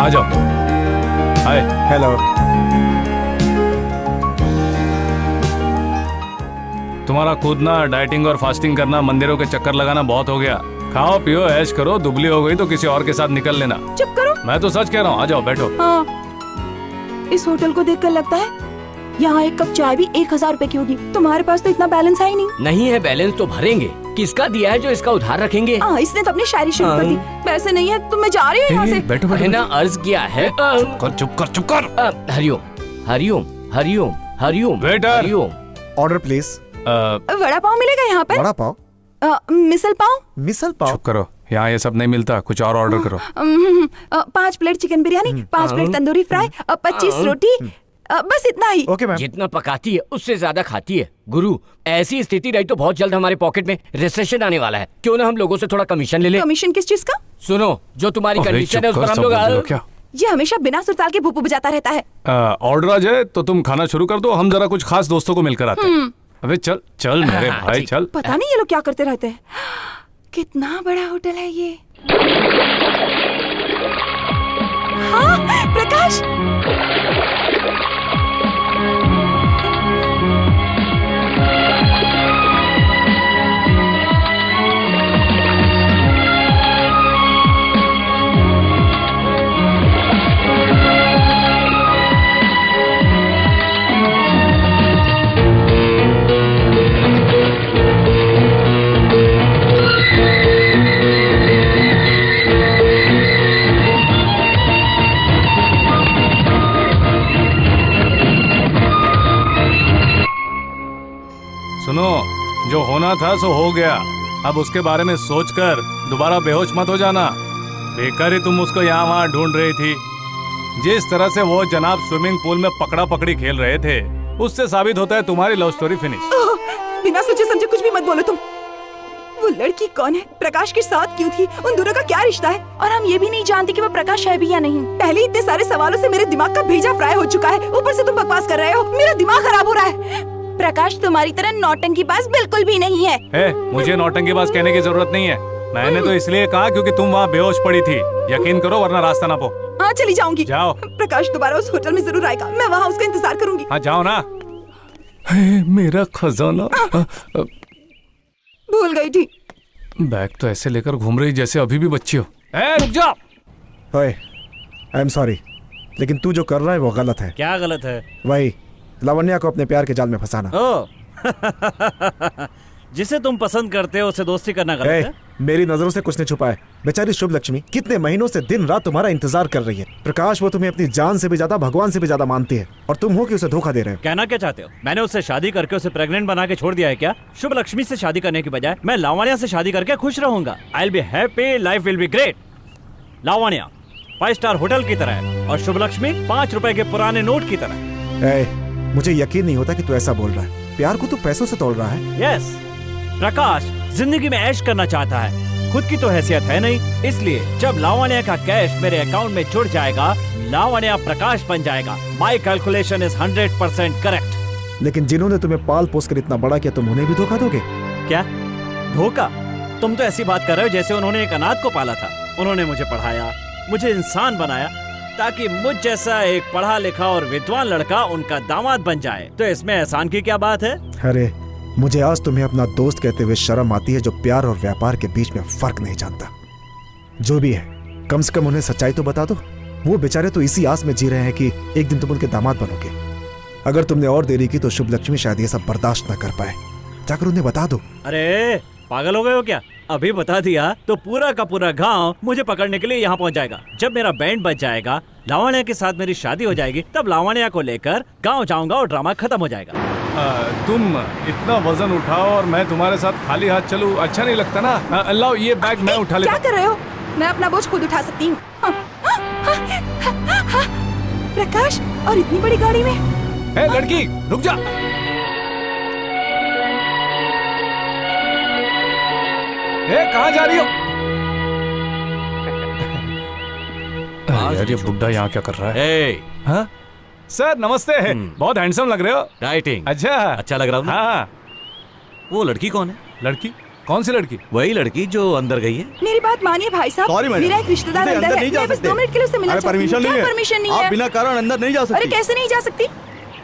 आ जाओ। हाय। हेलो। तुम्हारा कूदना, डाइटिंग और फास्टिंग करना, मंदिरों के चक्कर लगाना बहुत हो गया। खाओ पियो ऐश करो, दुबली हो गई तो किसी और के साथ निकल लेना। चुप करो। मैं तो सच कह रहा हूँ, आ जाओ बैठो। हाँ, इस होटल को देखकर लगता है यहाँ एक कप चाय भी 1000 रुपए की होगी। तुम्हारे पास तो इतना बैलेंस है ही नहीं। नहीं है बैलेंस तो भरेंगे। किसका दिया है जो इसका उधार रखेंगे? इसने तो अपनी शायरी शुरू कर दी। पैसे नहीं है तो मैं जा रही हूँ यहाँ से। बैठो है ना, अर्ज किया है। चुप कर। Hariom Hariom Hariom Hariom. Waiter. Hariom. Order please. Vada pav मिलेगा यहाँ पे? वड़ा पाव? मिसल पाव? मिसल पाव? चुप करो, यहाँ ये सब नहीं मिलता, कुछ और ऑर्डर करो। 5 plate chicken biryani, 5 plate tandoori fry, 25 रोटी, बस इतना ही। Okay ma'am. जितना पकाती है उससे ज्यादा खाती है। गुरु, ऐसी स्थिति रही तो बहुत जल्द हमारे पॉकेट में रिसेशन आने वाला है। क्यों ना हम लोगों से थोड़ा कमीशन ले ले? कमीशन किस चीज का? सुनो, जो तुम्हारी अरे कंडीशन है उस चुप पर कर, हम सब लोग बोल दो क्या? ये हमेशा बिना सुरताल के भूपू बजाता रहता है। ऑर्डर आ जाए तो तुम खाना शुरू कर दो, हम जरा कुछ खास दोस्तों को मिलकर आते हैं। अबे चल चल मेरे भाई चल। पता नहीं ये लोग क्या करते रहते हैं। कितना बड़ा होटल है ये। हाँ, प्रकाश। सुनो, जो होना था सो हो गया। अब उसके बारे में सोचकर दोबारा बेहोश मत हो जाना। बेकार ही तुम उसको यहाँ वहाँ ढूंढ रही थी। जिस तरह से वो जनाब स्विमिंग पूल में पकड़ा पकड़ी खेल रहे थे, उससे साबित होता है तुम्हारी लव स्टोरी फिनिश। बिना सोचे समझे कुछ भी मत बोलो तुम। वो लड़की कौन है, प्रकाश के साथ क्यों थी, उन दोनों का क्या रिश्ता है, और हम ये भी नहीं जानते कि वो प्रकाश है भी या नहीं। पहले इतने सारे सवालों से मेरे दिमाग का भेजा फ्राई हो चुका है, ऊपर से तुम बकवास कर रहे हो। मेरा दिमाग खराब हो रहा है। प्रकाश तुम्हारी तरह नौटंकीबाज बिल्कुल भी नहीं है। मुझे नौटंकीबाज कहने की जरूरत नहीं है। मैंने तो इसलिए कहा क्योंकि तुम वहाँ बेहोश पड़ी थी। यकीन करो वरना रास्ता ना पो। हाँ, चली जाऊंगी। जाओ। प्रकाश दोबारा उस होटल में जरूर आएगा, मैं वहाँ उसका इंतजार करूंगी। हाँ जाओ ना। मेरा खजाना। भूल गई थी। बैग तो ऐसे लेकर घूम रही जैसे अभी भी बच्ची हो। रुक जा। ओए, आई एम सॉरी, लेकिन तू जो कर रहा है वो गलत है। क्या गलत है? वही लावण्या को अपने प्यार के जाल में फंसाना। जिसे तुम पसंद करते हो उसे दोस्ती करना गलत है? मेरी नजरों से कुछ नहीं छुपा है। बेचारी शुभ लक्ष्मी कितने महीनों से दिन रात तुम्हारा इंतजार कर रही है। प्रकाश, वो तुम्हें अपनी जान से भी ज्यादा, भगवान से भी ज्यादा मानती है, और तुम हो कि उसे धोखा दे रहे हो। कहना क्या चाहते हो? मैंने उससे शादी करके उसे प्रेग्नेंट बना के छोड़ दिया है क्या? शुभ लक्ष्मी से शादी करने की बजाय मैं लावण्या से शादी करके खुश रहूंगा। I will be happy, life will be great. Lavanya 5 star hotel की तरह है और शुभ लक्ष्मी 5 रुपए के पुराने नोट की तरह। मुझे यकीन नहीं होता कि तू ऐसा बोल रहा है। प्यार को तू पैसों से तोल रहा है। यस, प्रकाश जिंदगी में ऐश करना चाहता है, खुद की तो हैसियत है नहीं। इसलिए जब लावण्या का कैश मेरे अकाउंट में जुड़ जाएगा, लावण्या प्रकाश बन जाएगा। माई कैलकुलेशन इज 100% करेक्ट। लेकिन जिन्होंने तुम्हें पाल पोस कर इतना बड़ा किया, तुम उन्हें भी धोखा दोगे क्या? धोखा? तुम तो ऐसी बात कर रहे हो जैसे उन्होंने एक अनाथ को पाला था। उन्होंने मुझे पढ़ाया, मुझे इंसान बनाया, ताकि मुझ जैसा एक पढ़ा लिखा और विद्वान लड़का उनका दामाद बन जाए। तो इसमें एहसान की क्या बात है? अरे, मुझे आज तुम्हें अपना दोस्त कहते हुए शर्म आती है, जो प्यार और व्यापार के बीच में फर्क नहीं जानता। जो भी है, कम से कम उन्हें सच्चाई तो बता दो। वो बेचारे तो इसी आस में जी रहे हैं कि एक दिन तुम उनके दामाद बनोगे। अगर तुमने और देरी की तो शुभ लक्ष्मी शायद ये सब बर्दाश्त न कर पाए। जाकर उन्हें बता दो। अरे पागल हो गए हो क्या? अभी बता दिया तो पूरा का पूरा गांव मुझे पकड़ने के लिए यहाँ पहुँच जाएगा। जब मेरा बैंड बज जाएगा, लावण्या के साथ मेरी शादी हो जाएगी, तब लावण्या को लेकर गांव जाऊंगा और ड्रामा खत्म हो जाएगा। तुम इतना वजन उठाओ और मैं तुम्हारे साथ खाली हाथ चलूं, अच्छा नहीं लगता ना। लाओ ये बैग मैं उठा लेता। क्या कर रहे हो? मैं अपना बोझ खुद उठा सकती हूँ। प्रकाश, और इतनी बड़ी गाड़ी में? लड़की रुक जा। कहाँ जा रही हो? यार ये बुड्ढा यहाँ क्या कर रहा है? हाँ? सर नमस्ते। बहुत हैंडसम लग रहे हो। डाइटिंग अच्छा अच्छा लग रहा हूँ। हाँ। वो लड़की कौन है? लड़की कौन सी लड़की? वही लड़की जो अंदर गई है। मेरी बात मानिए भाई साहब, Sorry, मैडम। मेरा एक रिश्तेदार मुझे अंदर है, नहीं जा मैं बस सकते। 2 मिनट के लिए उससे मिलना अरे चाहती हूँ। परमिशन नहीं क्या है। परमिशन नहीं आप है? बिना कारण अंदर नहीं जा सकती। अरे कैसे नहीं जा सकती?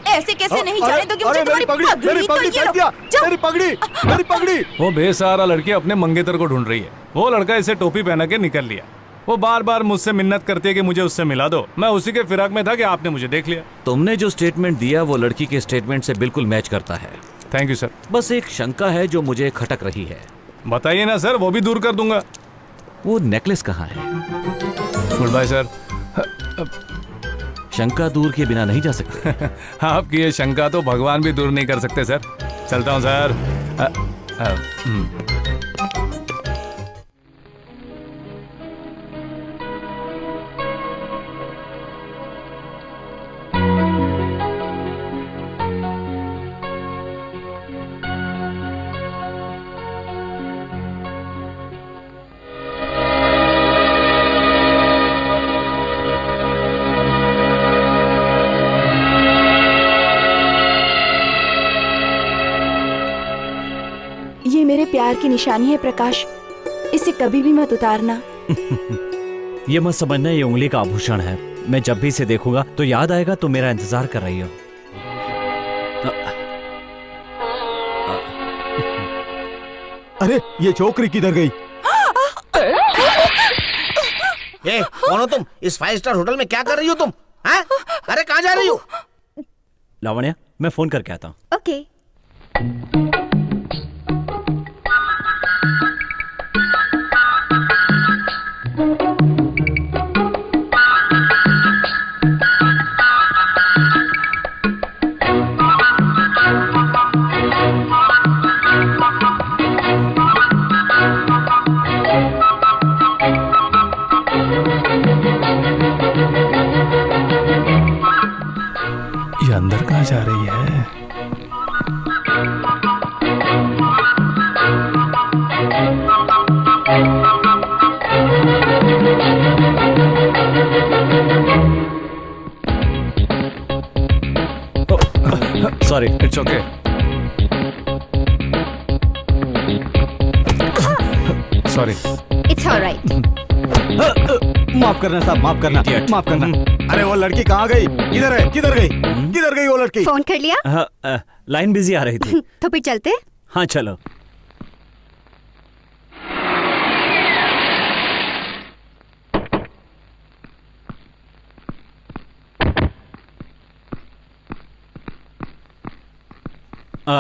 ऐसे कैसे नहीं जाने दोगे मुझे? अरे मेरी तुम्हारी पगड़ी, मेरी तो पगड़ी ये फेंक लो, दिया, जाओ। मेरी पगड़ी, मेरी पगड़ी। वो बेसहारा लड़की अपने मंगेतर को ढूंढ रही है। वो लड़का इसे टोपी पहना के निकल लिया। वो बार बार मुझसे मिन्नत करती है कि मुझे उससे मिला दो। मैं उसी के फिराक में था कि आपने मुझे देख लिया। तुमने जो स्टेटमेंट दिया वो लड़की के स्टेटमेंट से बिल्कुल मैच करता है। Thank you sir. बस एक शंका है जो मुझे खटक रही है। बताइए ना सर, वो भी दूर कर दूंगा। वो नेकलेस कहाँ है? Goodbye sir. शंका दूर के बिना नहीं जा सकते। आपकी ये शंका तो भगवान भी दूर नहीं कर सकते सर। चलता हूँ सर। ये मेरे प्यार की निशानी है प्रकाश, इसे कभी भी मत उतारना। ये मत समझना ये उंगली का आभूषण है। मैं जब भी इसे देखूंगा तो याद आएगा तुम मेरा इंतजार कर रही हो। अरे ये छोकरी किधर गई? ए, कौन हो तुम? इस 5 स्टार होटल में क्या कर रही हो तुम? हैं? अरे कहाँ जा रही हो? लावण्या, मैं फोन करके आता हूँ। ओके। ये अंदर कहाँ जा रही है? Sorry. It's okay. Sorry. It's alright. माफ करना साहब, माफ करना, Idiot. माफ करना। अरे वो लड़की कहाँ गई? किधर है? किधर गई? किधर गई वो लड़की? फोन कर लिया? लाइन बिजी आ रही थी। तो फिर चलते? हाँ चलो।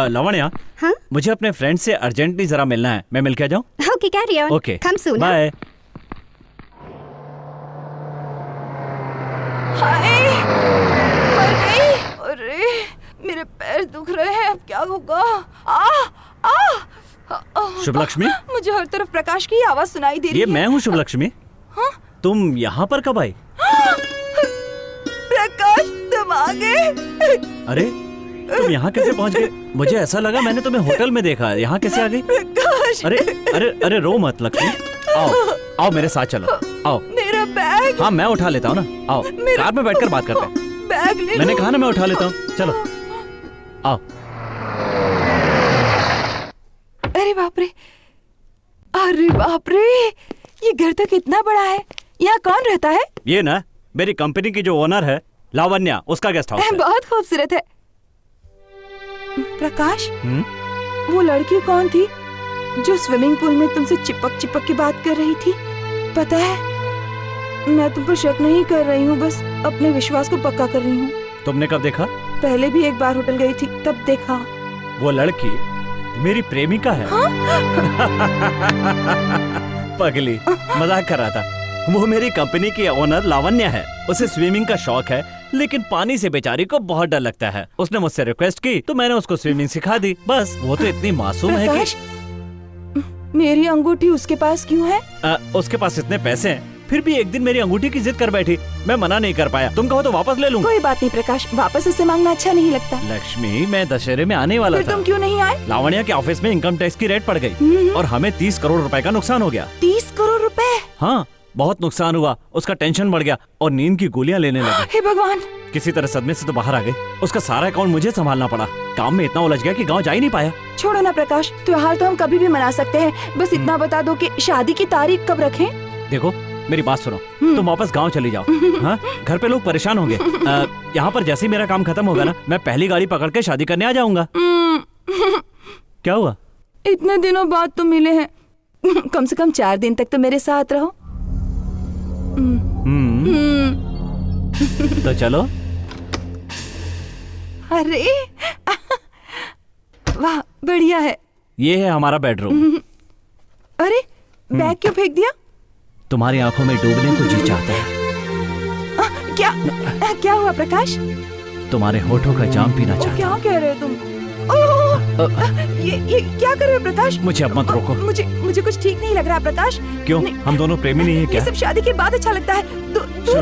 लावण्या, हाँ? मुझे अपने फ्रेंड से अर्जेंटली जरा मिलना है। मैं मिल के आ जाऊँ? Okay, carry on. Okay, come soon. Bye. Hi, मर गई। अरे मेरे पैर दुख रहे हैं, अब क्या होगा? शुभ लक्ष्मी, मुझे हर तरफ प्रकाश की आवाज सुनाई दे रही ये है। मैं हूँ शुभ लक्ष्मी। तुम यहाँ पर कब आई? प्रकाश, तुम आ गए? अरे तुम यहाँ कैसे पहुँच गए? मुझे ऐसा लगा मैंने तुम्हें होटल में देखा। यहाँ कैसे आ गई? प्रकाश, अरे अरे अरे रो मत लक्ष्मी। आओ आओ मेरे साथ चलो। आओ। मेरा बैग। हाँ मैं उठा लेता हूँ ना। आओ कार में बैठकर बात करते हैं। बैग ले लो। मैंने कहा ना मैं उठा लेता हूँ। चलो आओ। अरे बाप रे, अरे बाप रे, ये घर तो कितना बड़ा है। यहाँ कौन रहता है? ये ना मेरी कंपनी की जो ओनर है लावण्या, उसका गेस्ट हाउस है। बहुत खूबसूरत है। प्रकाश, हम्म? वो लड़की कौन थी जो स्विमिंग पूल में तुमसे चिपक चिपक के बात कर रही थी? पता है, मैं तुम पर शक नहीं कर रही हूँ, बस अपने विश्वास को पक्का कर रही हूँ। तुमने कब देखा? पहले भी एक बार होटल गई थी, तब देखा। वो लड़की मेरी प्रेमिका है। पगली, मजाक कर रहा था। वो मेरी कंपनी की ओनर लावण्या है। उसे स्विमिंग का शौक है, लेकिन पानी से बेचारी को बहुत डर लगता है। उसने मुझसे रिक्वेस्ट की तो मैंने उसको स्विमिंग सिखा दी। बस वो तो इतनी मासूम है प्रकाश, कि मेरी अंगूठी उसके पास क्यों है? उसके पास इतने पैसे हैं, फिर भी एक दिन मेरी अंगूठी की जिद कर बैठी। मैं मना नहीं कर पाया। तुम कहो तो वापस ले लूंगा। कोई बात नहीं प्रकाश, वापस उससे मांगना अच्छा नहीं लगता। लक्ष्मी, मैं दशहरे में आने वाला फिर था। तुम क्यों नहीं आए? लावण्या के ऑफिस में इनकम टैक्स की रेट पड़ गई और हमें 30 करोड़ रुपए का नुकसान हो गया। 30 करोड़ रुपए? हाँ, बहुत नुकसान हुआ। उसका टेंशन बढ़ गया और नींद की गोलियां लेने लगी। हे भगवान। किसी तरह सदमे से तो बाहर आ गई। उसका सारा अकाउंट मुझे संभालना पड़ा। काम में इतना उलझ गया कि गांव जा ही नहीं पाया। छोड़ो ना प्रकाश, त्योहार तो हम कभी भी मना सकते हैं, बस इतना बता दो कि शादी की तारीख कब रखें। देखो मेरी बात सुनो, तुम वापस गांव चली जाओ। हाँ, घर पे लोग परेशान होंगे। यहाँ पर जैसे ही मेरा काम खत्म होगा ना, मैं पहली गाड़ी पकड़ के शादी करने आ जाऊंगा। क्या हुआ? इतने दिनों बाद तो मिले हैं, कम से कम 4 दिन तक तो मेरे साथ रहो। तो चलो। अरे वाह, बढ़िया है। ये है हमारा बेडरूम। अरे बैग क्यों फेंक दिया? तुम्हारी आंखों में डूबने को जी चाहता है। क्या हुआ प्रकाश? तुम्हारे होठों का जाम पीना चाहता क्या कह रहे हो तुम? ये क्या कर रहे हो प्रकाश? मुझे अब मत रोको। मुझे कुछ ठीक नहीं लग रहा प्रकाश। क्यों? हम दोनों प्रेमी नहीं है क्या? ये सब शादी के बाद अच्छा लगता है।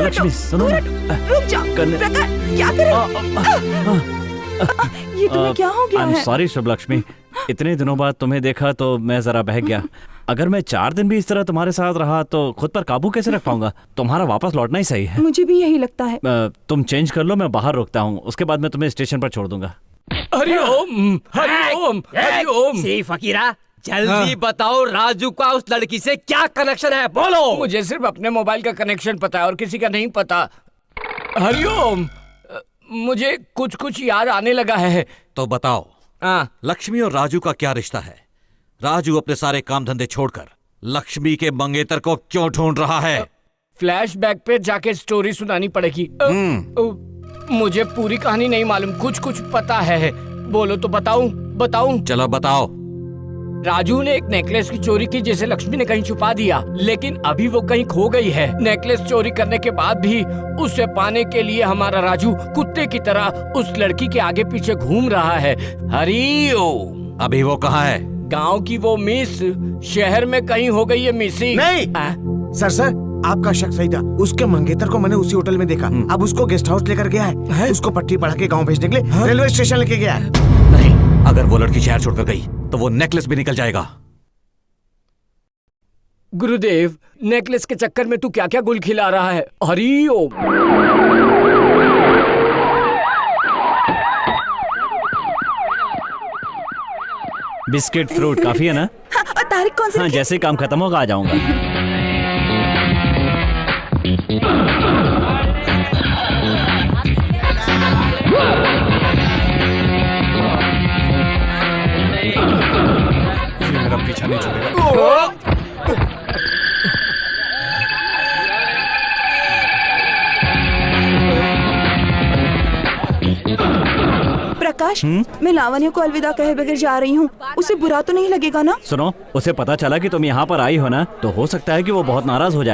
लक्ष्मी सुनो ना। रुक जाओ प्रकाश, क्या कर रहे हो? ये तुम्हें क्या हो गया है? सॉरी शुभ लक्ष्मी, इतने दिनों बाद तुम्हें देखा तो मैं जरा बहक गया। अगर मैं 4 दिन भी इस तरह तुम्हारे साथ रहा तो खुद पर काबू कैसे रख पाऊंगा? तुम्हारा वापस लौटना ही सही है। मुझे भी यही लगता है। तुम चेंज कर लो, मैं बाहर रुकता हूँ, उसके बाद मैं तुम्हें स्टेशन पर छोड़ दूंगा। हरिओम हरिओम हरिओम। सी फकीरा, जल्दी बताओ, राजू का उस लड़की से क्या कनेक्शन है? बोलो। मुझे सिर्फ अपने मोबाइल का कनेक्शन पता है और किसी का नहीं पता। हरिओम, मुझे कुछ कुछ याद आने लगा है। तो बताओ, हाँ, लक्ष्मी और राजू का क्या रिश्ता है? राजू अपने सारे काम धंधे छोड़कर लक्ष्मी के मंगेतर को क्यों ढूंढ रहा है? फ्लैशबैक पे जाके स्टोरी सुनानी पड़ेगी। मुझे पूरी कहानी नहीं मालूम, कुछ कुछ पता है। बोलो तो बताऊं? चलो बताओ। राजू ने एक नेकलेस की चोरी की जिसे लक्ष्मी ने कहीं छुपा दिया, लेकिन अभी वो कहीं खो गई है। नेकलेस चोरी करने के बाद भी उसे पाने के लिए हमारा राजू कुत्ते की तरह उस लड़की के आगे पीछे घूम रहा है। हरिओम। अभी वो कहाँ है? गांव की वो मिस शहर में कहीं हो गई है मिसिंग। नहीं सर, आपका शक सही था। उसके मंगेतर को मैंने उसी होटल में देखा। अब उसको गेस्ट हाउस लेकर गया है। उसको पट्टी पढ़ा के गांव भेजने के लिए रेलवे स्टेशन लेके गया है। नहीं, अगर वो लड़की शहर छोड़कर गई तो वो नेकलेस भी निकल जाएगा। गुरुदेव, नेकलेस के चक्कर में तू क्या क्या गुल खिला रहा है? हरिओम। बिस्किट फ्रूट काफी है ना? और तारीख कौन सी? हाँ, जैसे ही काम खत्म होगा आ जाऊंगा। ये मेरा पीछा नहीं छोड़ेगा। प्रकाश, मैं लावण्य को अलविदा कहे बगैर जा रही हूँ। उसे बुरा तो नहीं लगेगा ना? सुनो, उसे पता चला कि तुम यहाँ पर आई हो ना, तो हो सकता है कि वो बहुत नाराज हो जाए।